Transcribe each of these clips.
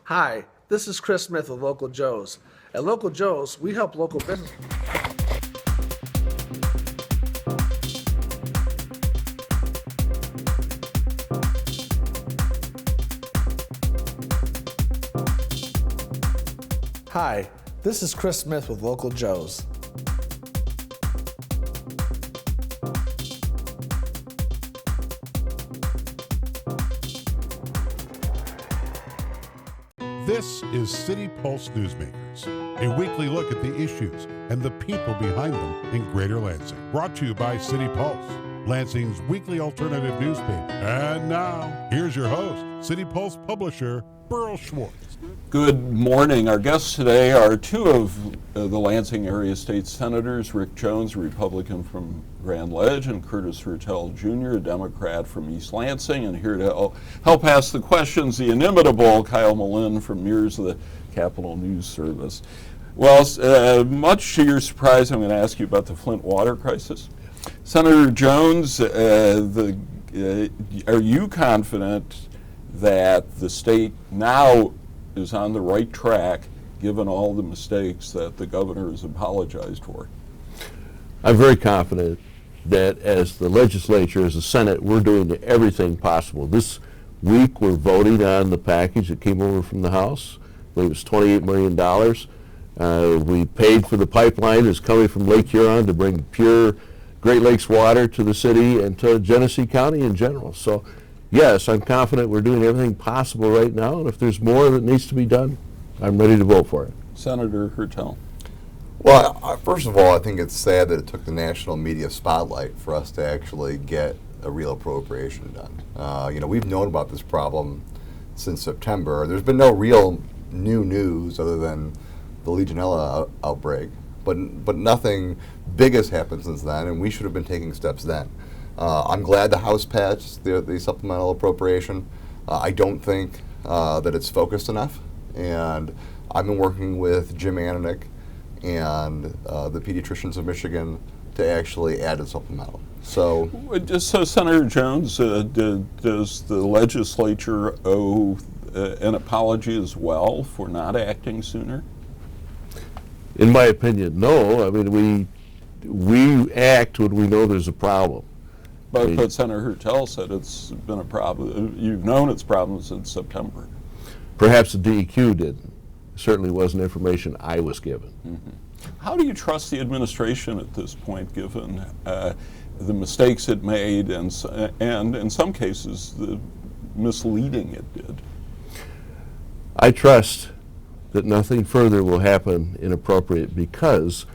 Hi, this is Chris Smith with Local Joe's. At Local Joe's, we help local business. Hi, this is Chris Smith with Local Joe's. This is City Pulse Newsmakers, a weekly look at the issues and the people behind them in Greater Lansing. Brought to you by City Pulse, Lansing's weekly alternative newspaper. And now, here's your host, City Pulse publisher, Burl Schwartz. Good morning. Our guests today are two of the Lansing area state senators, Rick Jones, a Republican from Grand Ledge, and Curtis Hertel Jr., a Democrat from East Lansing. And here to help ask the questions, the inimitable Kyle Malin from Mears of the Capital News Service. Well, much to your surprise, I'm going to ask you about the Flint water crisis. Senator Jones, are you confident that the state now is on the right track, given all the mistakes that the governor has apologized for? I'm very confident that as the legislature, as the Senate, we're doing everything possible. This week we're voting on the package that came over from the House. I believe it's $28 million. We paid for the pipeline that's coming from Lake Huron to bring pure Great Lakes water to the city and to Genesee County in general. So yes, I'm confident we're doing everything possible right now, and if there's more that needs to be done, I'm ready to vote for it. Senator Hertel. Well, first of all, I think it's sad that it took the national media spotlight for us to actually get a real appropriation done. We've known about this problem since September. There's been no real new news other than the Legionella outbreak, but nothing big has happened since then, and we should have been taking steps then. I'm glad the House passed the supplemental appropriation. I don't think that it's focused enough, and I've been working with Jim Ananick and the pediatricians of Michigan to actually add a supplemental. So Senator Jones, does the legislature owe an apology as well for not acting sooner? In my opinion, no. I mean, we act when we know there's a problem. But Senator Hertel said it's been a problem. You've known it's a problem since September. Perhaps the DEQ didn't. It certainly wasn't information I was given. Mm-hmm. How do you trust the administration at this point, given the mistakes it made and in some cases the misleading it did? I trust that nothing further will happen inappropriate because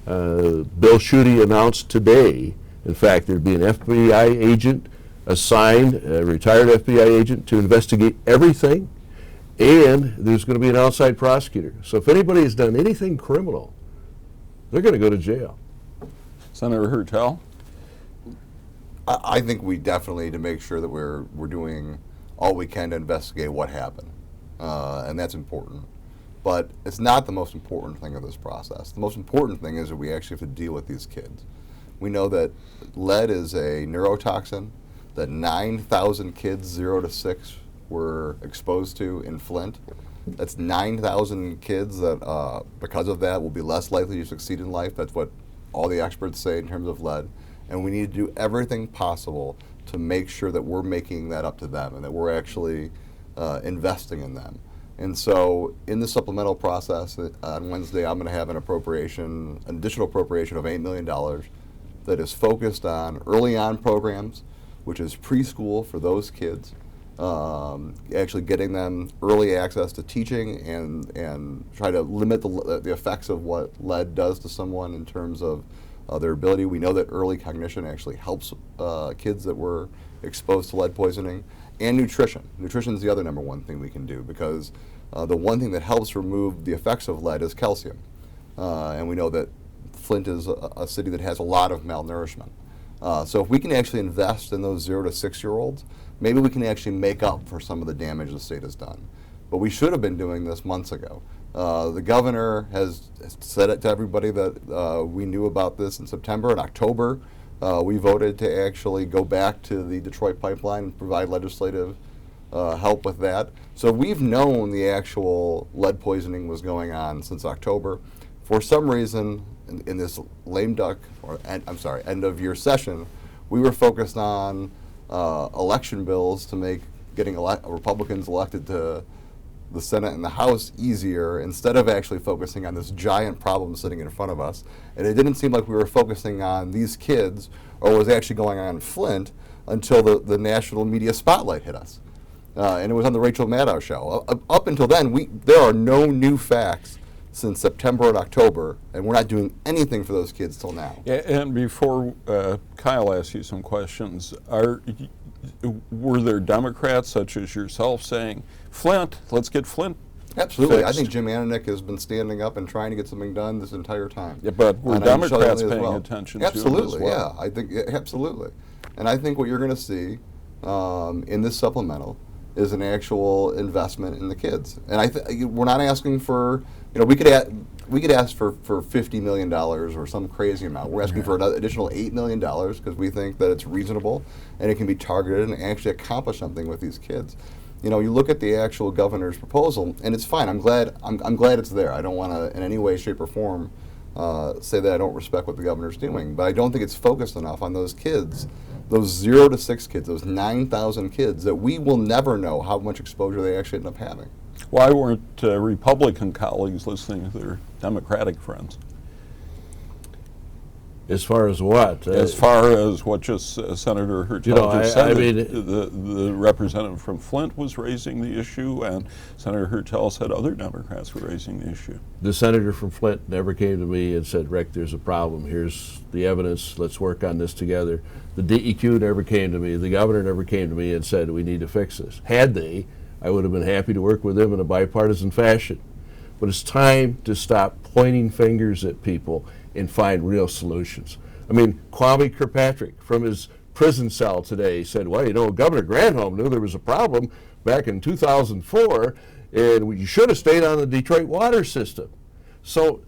Bill Schuette announced today, in fact, there'd be an FBI agent assigned, a retired FBI agent, to investigate everything, and there's going to be an outside prosecutor. So if anybody has done anything criminal, they're going to go to jail. Senator Hertel? I think we definitely need to make sure that we're doing all we can to investigate what happened, and that's important. But it's not the most important thing of this process. The most important thing is that we actually have to deal with these kids. We know that lead is a neurotoxin that 9,000 kids 0 to 6 were exposed to in Flint. That's 9,000 kids that, because of that, will be less likely to succeed in life. That's what all the experts say in terms of lead. And we need to do everything possible to make sure that we're making that up to them and that we're actually investing in them. And so in the supplemental process on Wednesday, I'm going to have an additional appropriation of $8 million that is focused on early on programs, which is preschool for those kids, actually getting them early access to teaching and try to limit the effects of what lead does to someone in terms of their ability. We know that early cognition actually helps kids that were exposed to lead poisoning. And nutrition. Nutrition is the other number one thing we can do because the one thing that helps remove the effects of lead is calcium. And we know that Flint is a city that has a lot of malnourishment. So if we can actually invest in those 0 to 6-year-olds, maybe we can actually make up for some of the damage the state has done. But we should have been doing this months ago. The governor has said it to everybody that we knew about this in September. In October, we voted to actually go back to the Detroit pipeline and provide legislative help with that. So we've known the actual lead poisoning was going on since October. For some reason, in this lame duck, or end of year session, we were focused on election bills to make getting Republicans elected to the Senate and the House easier, instead of actually focusing on this giant problem sitting in front of us. And it didn't seem like we were focusing on these kids or what was actually going on in Flint until the national media spotlight hit us. And it was on the Rachel Maddow show. Up until then, there are no new facts since September and October, and we're not doing anything for those kids till now. Yeah, and before Kyle asks you some questions, were there Democrats such as yourself saying, Flint, let's get Flint Absolutely. fixed? I think Jim Ananick has been standing up and trying to get something done this entire time. Yeah, but were And I'm sure Democrats as paying well. attention to it as Absolutely, well? yeah. I think absolutely. And I think what you're going to see in this supplemental is an actual investment in the kids. And we're not asking for, we could ask for $50 million or some crazy amount. We're asking for an additional $8 million because we think that it's reasonable and it can be targeted and actually accomplish something with these kids. You look at the actual governor's proposal, and it's fine. I'm glad it's there. I don't want to, in any way, shape, or form, say that I don't respect what the governor's doing. But I don't think it's focused enough on those kids, those 0 to 6 kids, those 9,000 kids that we will never know how much exposure they actually end up having. Why weren't Republican colleagues listening to their Democratic friends? As far as what? As far as what just Senator Hertel just said, I mean, the representative from Flint was raising the issue, and Senator Hertel said other Democrats were raising the issue. the senator from Flint never came to me and said, Rick, there's a problem. Here's the evidence. Let's work on this together. The DEQ never came to me. The governor never came to me and said, we need to fix this. Had they, I would have been happy to work with them in a bipartisan fashion. But it's time to stop pointing fingers at people and find real solutions. I mean, Kwame Kirkpatrick from his prison cell today said, well, Governor Granholm knew there was a problem back in 2004, and you should have stayed on the Detroit water system. So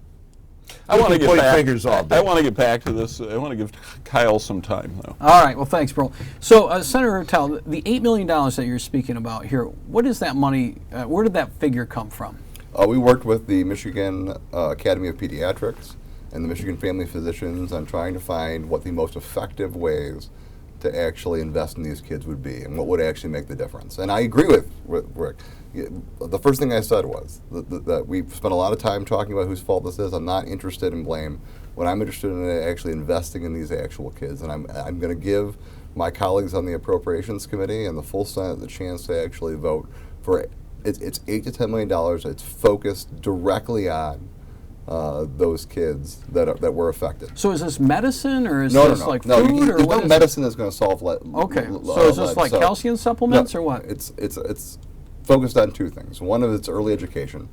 I want to get point back. fingers all day. I want to get back to this. I want to give Kyle some time, though. All right. Well, thanks, Pearl. So, Senator Hertel, the $8 million that you're speaking about here, what is that money? Where did that figure come from? We worked with the Michigan Academy of Pediatrics and the Michigan Family Physicians on trying to find what the most effective ways to actually invest in these kids would be and what would actually make the difference. And I agree with Rick. The first thing I said was that we've spent a lot of time talking about whose fault this is. I'm not interested in blame. What I'm interested in is actually investing in these actual kids. And I'm going to give my colleagues on the Appropriations Committee and the full Senate the chance to actually vote for it. It's $8 to $10 million. It's focused directly on those kids that were affected. So is this medicine, or is No, this no, no. like No, food, or there's what no is medicine that's going to solve lead. Okay, so is this like calcium supplements or what? It's focused on two things. One of it's early education.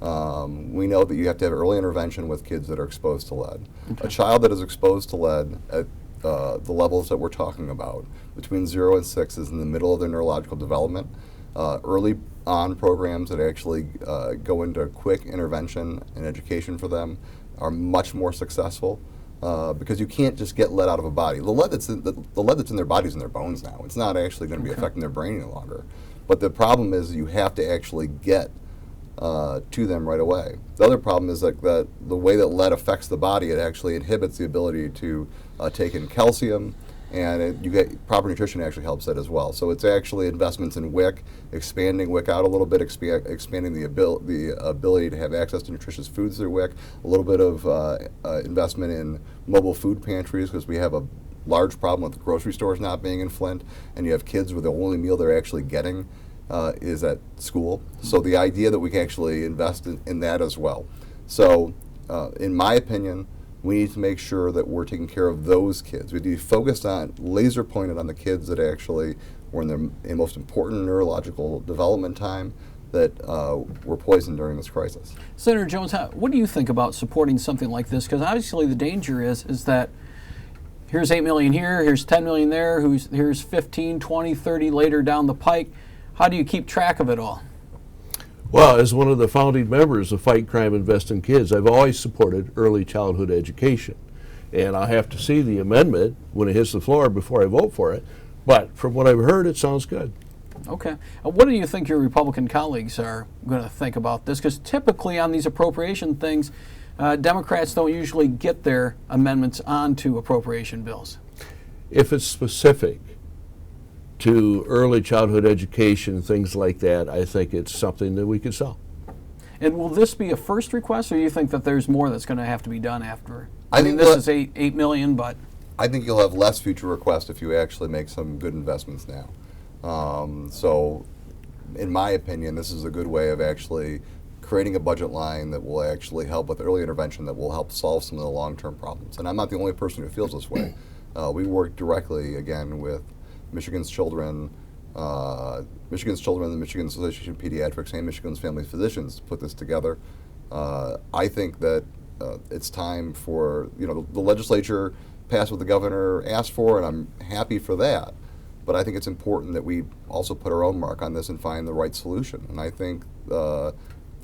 We know that you have to have early intervention with kids that are exposed to lead. Okay. A child that is exposed to lead at the levels that we're talking about, between 0 and 6, is in the middle of their neurological development. Early on programs that actually go into quick intervention and education for them are much more successful because you can't just get lead out of a body. The lead that's in their bodies in their bones now. It's not actually going to be affecting their brain any longer. But the problem is you have to actually get to them right away. The other problem is that the way that lead affects the body, it actually inhibits the ability to take in calcium, and you get proper nutrition actually helps that as well. So it's actually investments in WIC, expanding WIC out a little bit, expanding the ability to have access to nutritious foods through WIC, a little bit of investment in mobile food pantries, because we have a large problem with grocery stores not being in Flint, and you have kids where the only meal they're actually getting is at school. So the idea that we can actually invest in that as well. So in my opinion, we need to make sure that we're taking care of those kids. We need to be focused on, laser pointed on the kids that actually were in their most important neurological development time that were poisoned during this crisis. Senator Jones, what do you think about supporting something like this? Because obviously the danger is that here's $8 million here, here's $10 million there, here's 15, 20, 30 later down the pike. How do you keep track of it all? Well, as one of the founding members of Fight Crime, Invest in Kids, I've always supported early childhood education. And I'll have to see the amendment when it hits the floor before I vote for it. But from what I've heard, it sounds good. Okay. What do you think your Republican colleagues are going to think about this? Because typically on these appropriation things, Democrats don't usually get their amendments onto appropriation bills. If it's specific to early childhood education, things like that, I think it's something that we could sell. And will this be a first request, or do you think that there's more that's going to have to be done after? I mean, think this is $8 million, but I think you'll have less future requests if you actually make some good investments now. So, in my opinion, this is a good way of actually creating a budget line that will actually help with early intervention, that will help solve some of the long-term problems. And I'm not the only person who feels this way. We work directly, again, with Michigan's Children, the Michigan Association of Pediatrics, and Michigan's Family Physicians to put this together. I think that it's time for, the legislature passed what the governor asked for, and I'm happy for that. But I think it's important that we also put our own mark on this and find the right solution. And I think, I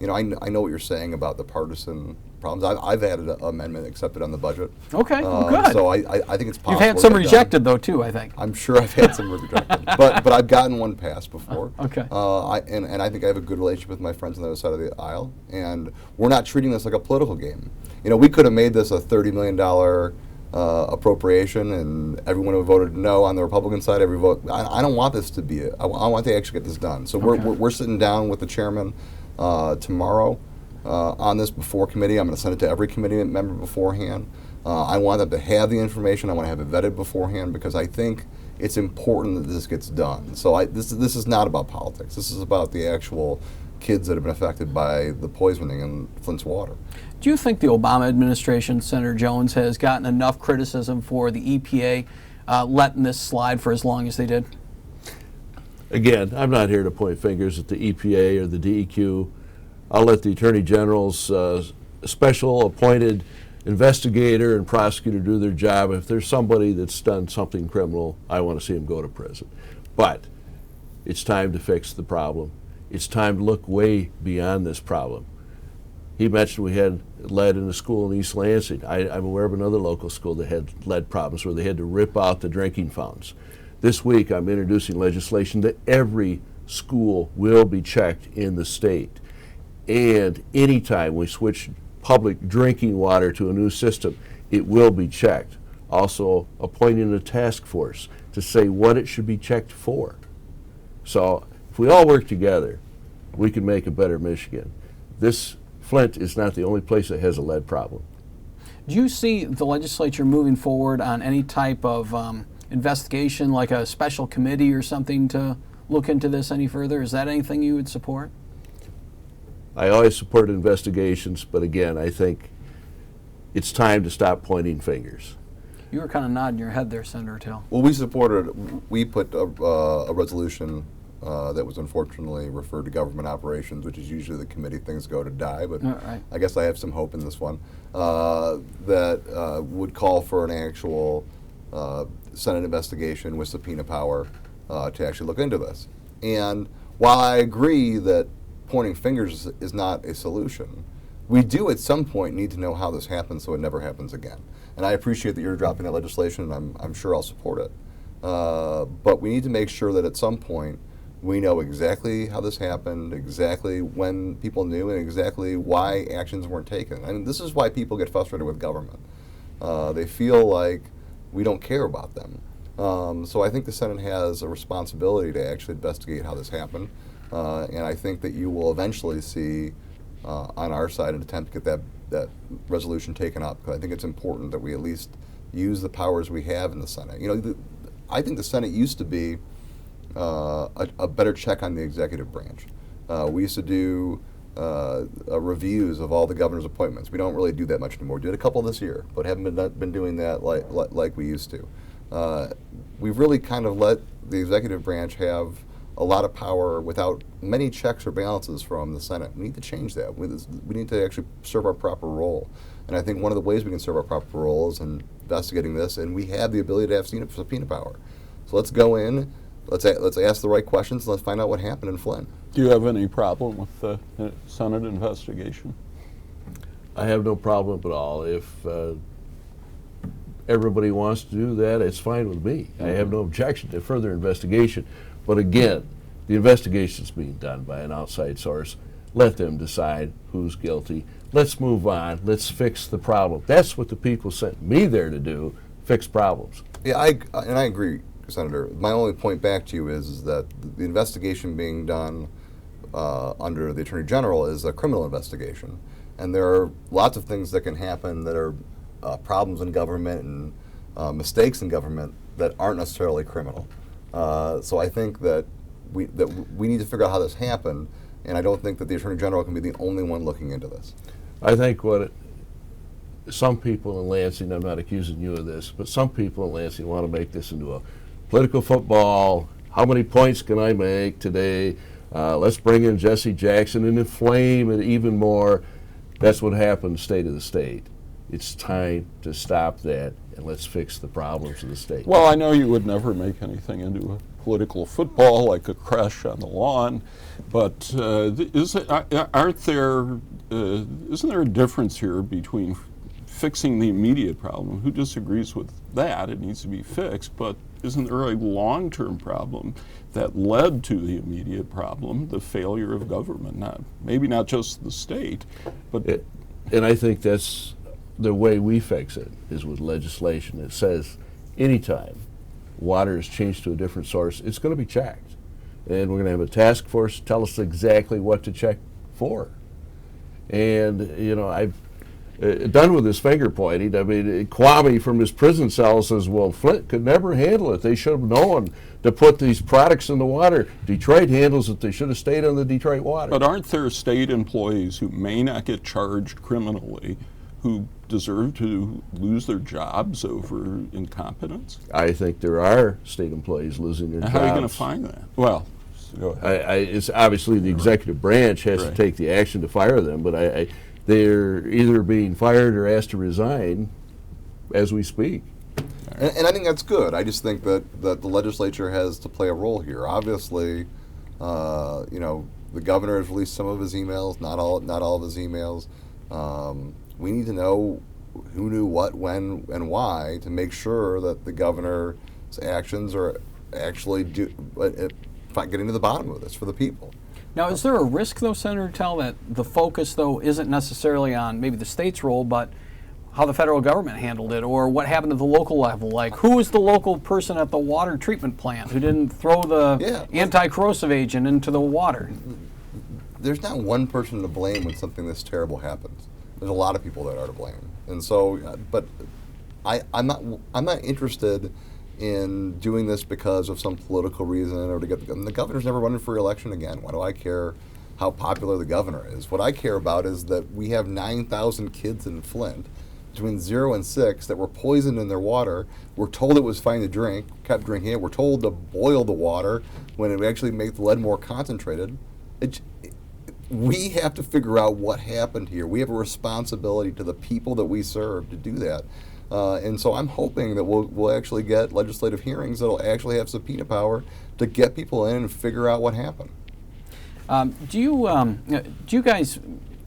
know what you're saying about the partisan problems. I've had an amendment accepted on the budget. okay, well, good. So I think it's possible. You've had to some get rejected, though, too, I think. I'm sure I've had some rejected, but I've gotten one passed before. Okay. And I think I have a good relationship with my friends on the other side of the aisle, and we're not treating this like a political game. We could have made this a $30 million appropriation, and everyone who voted no on the Republican side, every vote. I don't want this to be it. I want to actually get this done. So we're sitting down with the chairman tomorrow on this before committee. I'm going to send it to every committee member beforehand. I want them to have the information. I want to have it vetted beforehand, because I think it's important that this gets done. So this is not about politics. This is about the actual kids that have been affected by the poisoning in Flint's water. Do you think the Obama administration, Senator Jones, has gotten enough criticism for the EPA letting this slide for as long as they did? Again, I'm not here to point fingers at the EPA or the DEQ. I'll let the Attorney General's special appointed investigator and prosecutor do their job. If there's somebody that's done something criminal, I want to see him go to prison. But it's time to fix the problem. It's time to look way beyond this problem. He mentioned we had lead in a school in East Lansing. I'm aware of another local school that had lead problems where they had to rip out the drinking fountains. This week I'm introducing legislation that every school will be checked in the state. And anytime we switch public drinking water to a new system, it will be checked. Also appointing a task force to say what it should be checked for. So if we all work together, we can make a better Michigan. Flint is not the only place that has a lead problem. Do you see the legislature moving forward on any type of investigation, like a special committee or something, to look into this any further? Is that anything you would support? I always support investigations, but again, I think it's time to stop pointing fingers. You were kind of nodding your head there, Senator Till. Well, we put a resolution that was unfortunately referred to government operations, which is usually the committee things go to die, but Right. I guess I have some hope in this one, that would call for an actual Senate investigation with subpoena power to actually look into this. And while I agree that pointing fingers is not a solution, we do at some point need to know how this happens so it never happens again. And I appreciate that you're dropping that legislation, and I'm sure I'll support it. But we need to make sure that at some point we know exactly how this happened, exactly when people knew, and exactly why actions weren't taken. I mean, this is why people get frustrated with government. They feel like we don't care about them. So I think the Senate has a responsibility to actually investigate how this happened. And I think that you will eventually see on our side an attempt to get that resolution taken up. Because I think it's important that we at least use the powers we have in the Senate. I think the Senate used to be a better check on the executive branch. We used to do reviews of all the governor's appointments. We don't really do that much anymore. We did a couple this year, but haven't been doing that like we used to. We've really kind of let the executive branch have a lot of power without many checks or balances from the Senate. We need to change that. We need to actually serve our proper role. And I think one of the ways we can serve our proper role is in investigating this, and we have the ability to have subpoena power. So let's go in, let's ask the right questions, and let's find out what happened in Flint. Do you have any problem with the Senate investigation? I have no problem at all. If everybody wants to do that, it's fine with me. I have no objection to further investigation. But again, The investigation's being done by an outside source. Let them decide who's guilty. Let's move on. Let's fix the problem. That's what the people sent me there to do, fix problems. Yeah, I agree, Senator. My only point back to you is that the investigation being done under the Attorney General is a criminal investigation. And there are lots of things that can happen that are problems in government and mistakes in government that aren't necessarily criminal. So I think that we need to figure out how this happened, and I don't think that the Attorney General can be the only one looking into this. I think some people in Lansing, I'm not accusing you of this, but some people in Lansing want to make this into a political football. How many points can I make today? Let's bring in Jesse Jackson and inflame it even more. That's what happened state of the state. It's time to stop that, and let's fix the problems of the state. Well, I know you would never make anything into a political football like a crash on the lawn, but isn't there a difference here between fixing the immediate problem? Who disagrees with that? It needs to be fixed, but isn't there a long-term problem that led to the immediate problem, the failure of government? Maybe not just the state, but... And I think that's the way we fix it, is with legislation. It says anytime water is changed to a different source, it's going to be checked. And we're going to have a task force tell us exactly what to check for. And, you know, I've done with this finger pointing. I mean, Kwame from his prison cell says, well, Flint could never handle it. They should have known to put these products in the water. Detroit handles it. They should have stayed on the Detroit water. But aren't there state employees who may not get charged criminally who deserve to lose their jobs over incompetence? I think there are state employees losing their jobs. How are you going to find that? Well, go ahead. It's obviously the executive branch has to take the action to fire them, but they're either being fired or asked to resign as we speak. And I think that's good. I just think that the legislature has to play a role here. Obviously, the governor has released some of his emails, not all of his emails. We need to know who knew what, when, and why to make sure that the governor's actions are actually getting to the bottom of this for the people. Now, is there a risk, though, Senator Tell, that the focus, though, isn't necessarily on maybe the state's role, but how the federal government handled it, or what happened at the local level? Like, who was the local person at the water treatment plant who didn't throw the anti-corrosive agent into the water? There's not one person to blame when something this terrible happens. There's a lot of people that are to blame, and so, but I'm not interested in doing this because of some political reason or to get the governor's never running for re-election again. Why do I care how popular the governor is? What I care about is that we have 9,000 kids in Flint between 0 and 6 that were poisoned in their water. We're told it was fine to drink, kept drinking it. We're told to boil the water when it would actually make the lead more concentrated. We have to figure out what happened here. We have a responsibility to the people that we serve to do that. And so I'm hoping that we'll actually get legislative hearings that'll actually have subpoena power to get people in and figure out what happened. Do you guys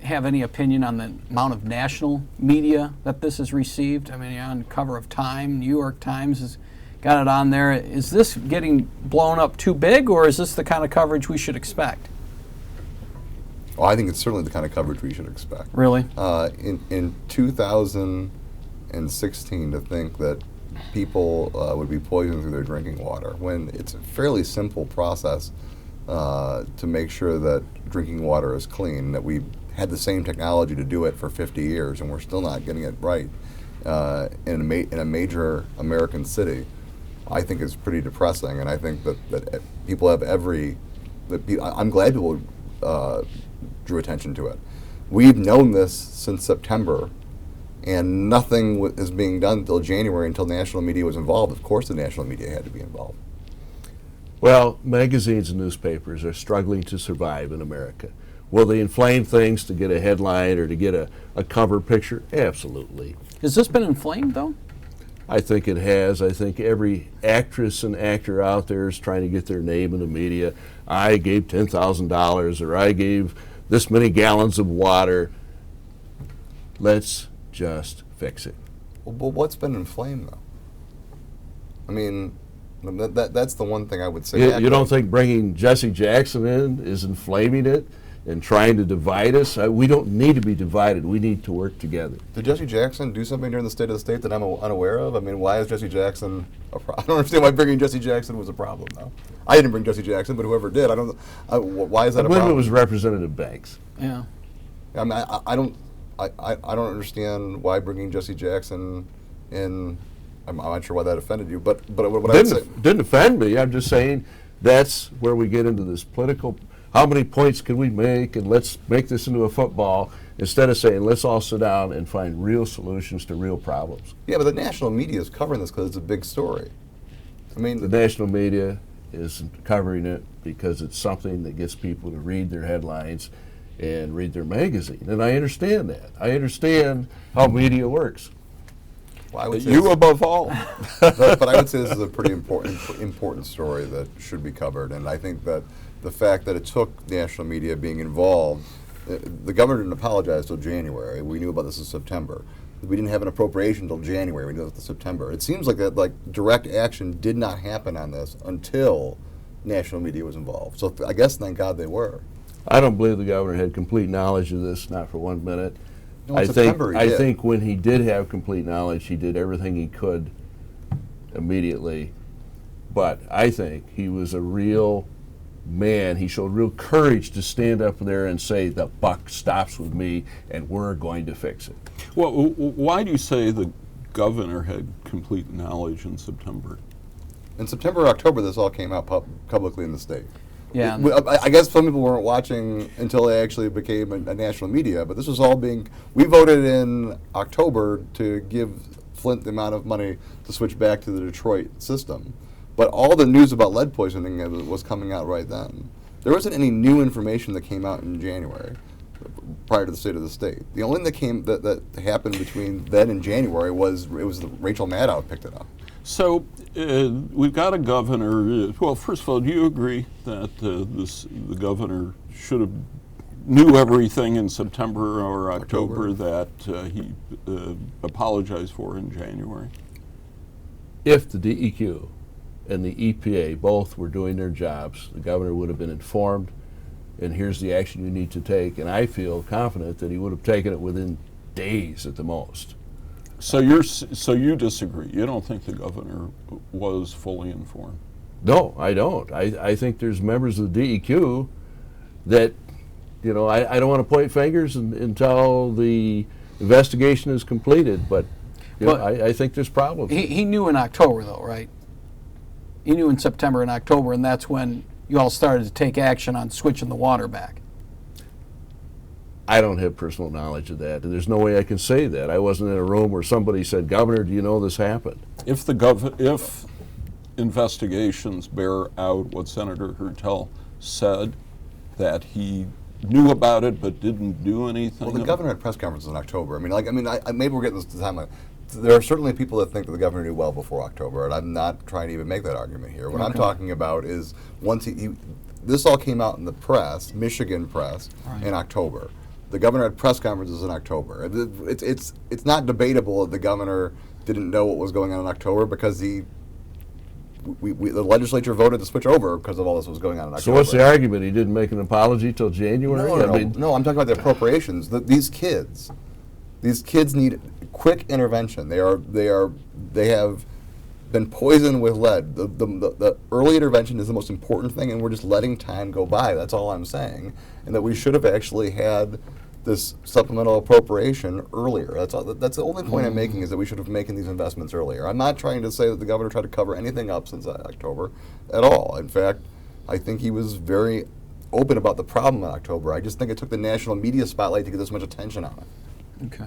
have any opinion on the amount of national media that this has received? I mean, you're on the cover of Time, New York Times has got it on there. Is this getting blown up too big, or is this the kind of coverage we should expect? Oh, I think it's certainly the kind of coverage we should expect. Really? In 2016, to think that people would be poisoned through their drinking water, when it's a fairly simple process to make sure that drinking water is clean, that we've had the same technology to do it for 50 years and we're still not getting it right in a major American city, I think is pretty depressing. And I think that people have I'm glad people drew attention to it. We've known this since September, and nothing is being done until January, until national media was involved. Of course the national media had to be involved. Well, magazines and newspapers are struggling to survive in America. Will they inflame things to get a headline or to get a cover picture? Absolutely. Has this been inflamed, though? I think it has. I think every actress and actor out there is trying to get their name in the media. I gave $10,000, or I gave this many gallons of water. Let's just fix it. Well, what's been inflamed, though? I mean, That's the one thing I would say. You don't think bringing Jesse Jackson in is inflaming it and trying to divide us? We don't need to be divided. We need to work together. Did Jesse Jackson do something during the State of the State that I'm unaware of? I mean, why is Jesse Jackson a problem? I don't understand why bringing Jesse Jackson was a problem, though. I didn't bring Jesse Jackson, but whoever did, I don't know. Why is that a I believe problem? it was Representative Banks. Yeah. I mean, I don't understand why bringing Jesse Jackson in. I'm not sure why that offended you, but what I would say. Didn't offend me. I'm just saying that's where we get into this political. How many points can we make, and let's make this into a football instead of saying let's all sit down and find real solutions to real problems. Yeah, but the national media is covering this because it's a big story. I mean, The national media is covering it because it's something that gets people to read their headlines and read their magazine, and I understand that. I understand how media works. well, I would say You above all. but I would say this is a pretty important story that should be covered, and I think that the fact that it took national media being involved, the governor didn't apologize till January. We knew about this in September. We didn't have an appropriation until January. We knew it in September. It seems like that direct action did not happen on this until national media was involved. So I guess thank God they were. I don't believe the governor had complete knowledge of this, not for 1 minute. No, in September he I did. think when he did have complete knowledge, he did everything he could immediately. But I think he was a real man. He showed real courage to stand up there and say, the buck stops with me and we're going to fix it. Well, why do you say the governor had complete knowledge in September? In September or October, this all came out publicly in the state. Yeah. I guess some people weren't watching until they actually became a national media, but this was all being. We voted in October to give Flint the amount of money to switch back to the Detroit system. But all the news about lead poisoning was coming out right then. There wasn't any new information that came out in January prior to the State of the State. The only thing that happened between then and January was Rachel Maddow picked it up. So we've got a governor. Well, first of all, do you agree that the governor should have knew everything in September or October that he apologized for in January? If the DEQ and the EPA both were doing their jobs, the governor would have been informed, and here's the action you need to take. And I feel confident that he would have taken it within days at the most. So you disagree? You don't think the governor was fully informed? No, I don't. I think there's members of the DEQ that, I don't want to point fingers until the investigation is completed, but I think there's problems. He knew in October, though, right? He knew in September and October, and that's when you all started to take action on switching the water back. I don't have personal knowledge of that, and there's no way I can say that. I wasn't in a room where somebody said, Governor, do you know this happened? If investigations bear out what Senator Hertel said, that he knew about it but didn't do anything. Well, the governor had press conferences in October. Maybe we're getting this to the time. There are certainly people that think that the governor knew well before October, and I'm not trying to even make that argument here. What I'm talking about is once this all came out in the press, Michigan press, in October. The governor had press conferences in October. It's not debatable that the governor didn't know what was going on in October because the legislature voted to switch over because of all this was going on in October. So what's the argument? He didn't make an apology till January? No, I'm talking about the appropriations. These kids need quick intervention. They have been poisoned with lead. The early intervention is the most important thing, and we're just letting time go by. That's all I'm saying, and that we should have actually had this supplemental appropriation earlier. That's the only point I'm making, is that we should have been making these investments earlier. I'm not trying to say that the governor tried to cover anything up since October at all. In fact, I think he was very open about the problem in October. I just think it took the national media spotlight to get this much attention on it. Okay.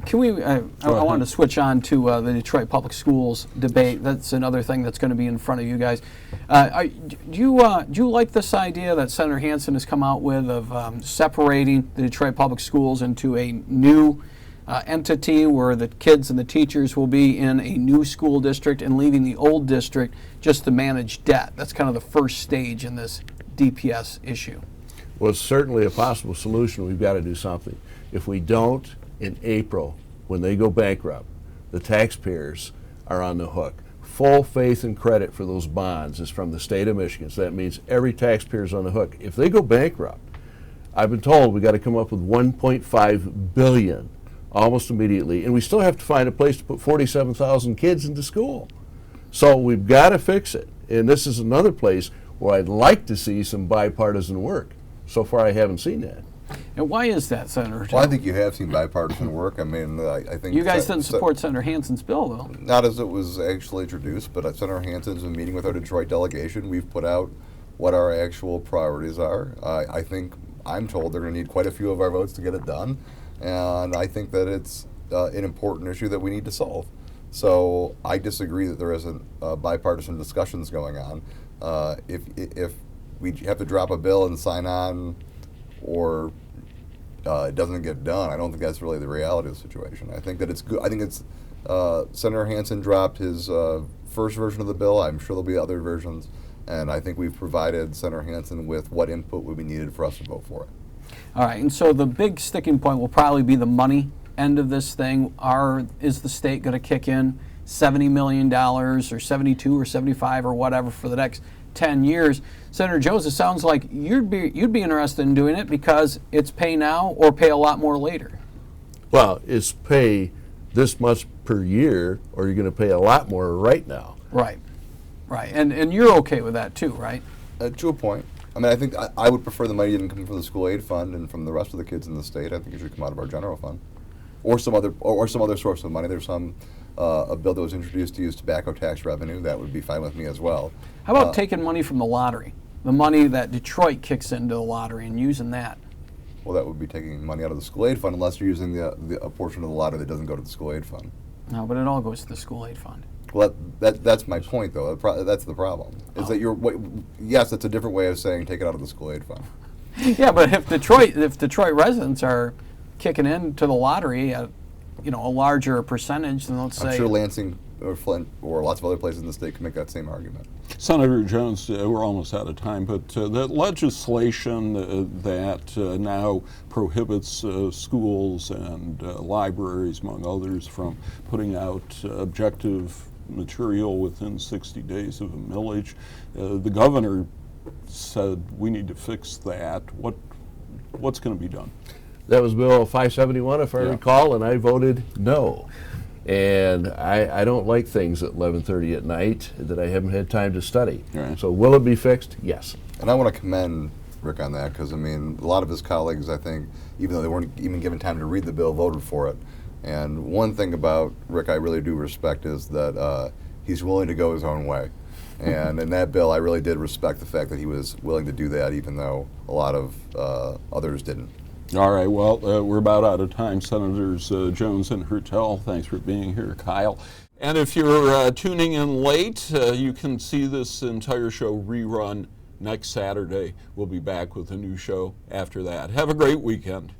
Can we? I wanted to switch on to the Detroit Public Schools debate. That's another thing that's going to be in front of you guys. Do you like this idea that Senator Hansen has come out with of separating the Detroit Public Schools into a new entity where the kids and the teachers will be in a new school district and leaving the old district just to manage debt? That's kind of the first stage in this DPS issue. Well, it's certainly a possible solution. We've got to do something. If we don't, in April, when they go bankrupt, the taxpayers are on the hook full faith and credit for those bonds is from the state of Michigan. So that means every taxpayer's on the hook. If they go bankrupt, I've been told we got to come up with $1.5 billion almost immediately, and we still have to find a place to put 47,000 kids into school. So we've got to fix it. And this is another place where I'd like to see some bipartisan work. So far, I haven't seen that. And why is that, Senator? Well, I think you have seen bipartisan work. I mean, I think You guys didn't support Senator Hansen's bill, though. Not as it was actually introduced, but Senator Hansen's been meeting with our Detroit delegation. We've put out what our actual priorities are. I think I'm told they're going to need quite a few of our votes to get it done, and I think that it's an important issue that we need to solve. So I disagree that there isn't bipartisan discussions going on. If we have to drop a bill and sign on, or it doesn't get done, I don't think that's really the reality of the situation. I think that it's good. I think it's Senator Hansen dropped his first version of the bill. I'm sure there'll be other versions, and I think we've provided Senator Hansen with what input would be needed for us to vote for it. All right, and so the big sticking point will probably be the money end of this thing. Is the state going to kick in $70 million or 72 or 75 or whatever for the next 10 years? Senator Jones, it sounds like you'd be interested in doing it because it's pay now or pay a lot more later. Well, it's pay this much per year, or you're going to pay a lot more right now. Right, right, and you're okay with that too, right? To a point. I mean, I think I would prefer the money didn't come from the school aid fund and from the rest of the kids in the state. I think it should come out of our general fund, or some other source of money. There's a bill that was introduced to use tobacco tax revenue. That would be fine with me as well. How about taking money from the lottery, the money that Detroit kicks into the lottery, and using that? Well, that would be taking money out of the school aid fund, unless you're using a portion of the lottery that doesn't go to the school aid fund. No, but it all goes to the school aid fund. Well, that's my point, though. That's the problem. Is that yes, that's a different way of saying take it out of the school aid fund. Yeah, but if Detroit residents are kicking into the lottery at a larger percentage, then let's say I'm sure Lansing or Flint or lots of other places in the state can make that same argument. Senator Jones, we're almost out of time, but that legislation that now prohibits schools and libraries, among others, from putting out objective material within 60 days of a millage, the governor said we need to fix that. What's going to be done? That was Bill 571, if I Yeah. recall, and I voted no. And I don't like things at 11:30 at night that I haven't had time to study. Right. So will it be fixed? Yes. And I want to commend Rick on that, because I mean, a lot of his colleagues, I think, even though they weren't even given time to read the bill, voted for it. And one thing about Rick I really do respect is that he's willing to go his own way. And in that bill, I really did respect the fact that he was willing to do that, even though a lot of others didn't. All right, well, we're about out of time. Senators Jones and Hertel, thanks for being here. Kyle. And if you're tuning in late, you can see this entire show rerun next Saturday. We'll be back with a new show after that. Have a great weekend.